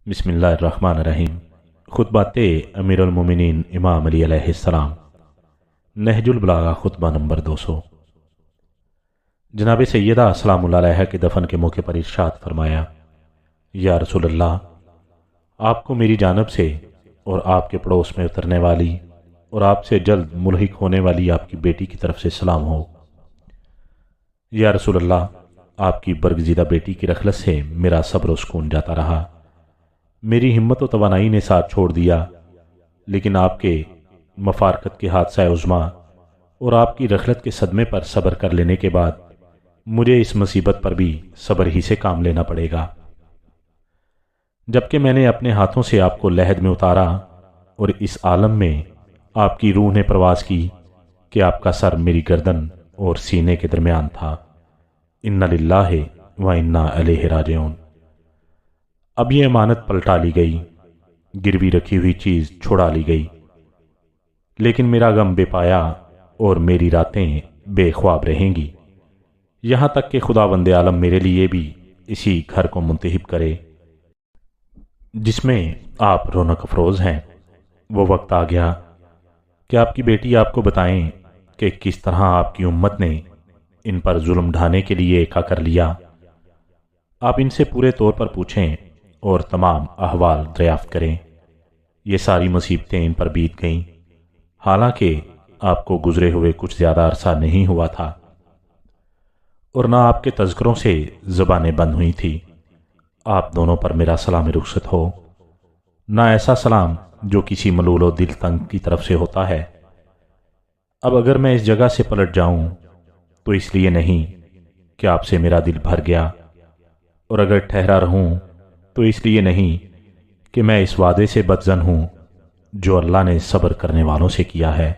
بسم اللہ الرحمن الرحیم۔ خطبہ امیر المومنین امام علی علیہ السلام، نہج البلاغہ، خطبہ نمبر 200۔ جناب سیدہ سلام اللہ علیہ کے دفن کے موقع پر ارشاد فرمایا، یا رسول اللہ، آپ کو میری جانب سے اور آپ کے پڑوس میں اترنے والی اور آپ سے جلد ملحق ہونے والی آپ کی بیٹی کی طرف سے سلام ہو۔ یا رسول اللہ، آپ کی برگزیدہ بیٹی کی رخلت سے میرا صبر و سکون جاتا رہا، میری ہمت و توانائی نے ساتھ چھوڑ دیا، لیکن آپ کے مفارقت کے حادثہ عظما اور آپ کی رخلت کے صدمے پر صبر کر لینے کے بعد مجھے اس مصیبت پر بھی صبر ہی سے کام لینا پڑے گا۔ جبکہ میں نے اپنے ہاتھوں سے آپ کو لحد میں اتارا اور اس عالم میں آپ کی روح نے پرواز کی کہ آپ کا سر میری گردن اور سینے کے درمیان تھا۔ انا للہ و انا الیہ راجعون۔ اب یہ امانت پلٹا لی گئی، گروی رکھی ہوئی چیز چھڑا لی گئی، لیکن میرا غم بے پایا اور میری راتیں بے خواب رہیں گی، یہاں تک کہ خداوند عالم میرے لیے بھی اسی گھر کو منتخب کرے جس میں آپ رونق افروز ہیں۔ وہ وقت آ گیا کہ آپ کی بیٹی آپ کو بتائیں کہ کس طرح آپ کی امت نے ان پر ظلم ڈھانے کے لیے ایکا کر لیا۔ آپ ان سے پورے طور پر پوچھیں اور تمام احوال دریافت کریں۔ یہ ساری مصیبتیں ان پر بیت گئیں، حالانکہ آپ کو گزرے ہوئے کچھ زیادہ عرصہ نہیں ہوا تھا، اور نہ آپ کے تذکروں سے زبانیں بند ہوئی تھی۔ آپ دونوں پر میرا سلام رخصت ہو، نہ ایسا سلام جو کسی ملول و دل تنگ کی طرف سے ہوتا ہے۔ اب اگر میں اس جگہ سے پلٹ جاؤں تو اس لیے نہیں کہ آپ سے میرا دل بھر گیا، اور اگر ٹھہرا رہوں تو اس لیے نہیں کہ میں اس وعدے سے بدظن ہوں جو اللہ نے صبر کرنے والوں سے کیا ہے۔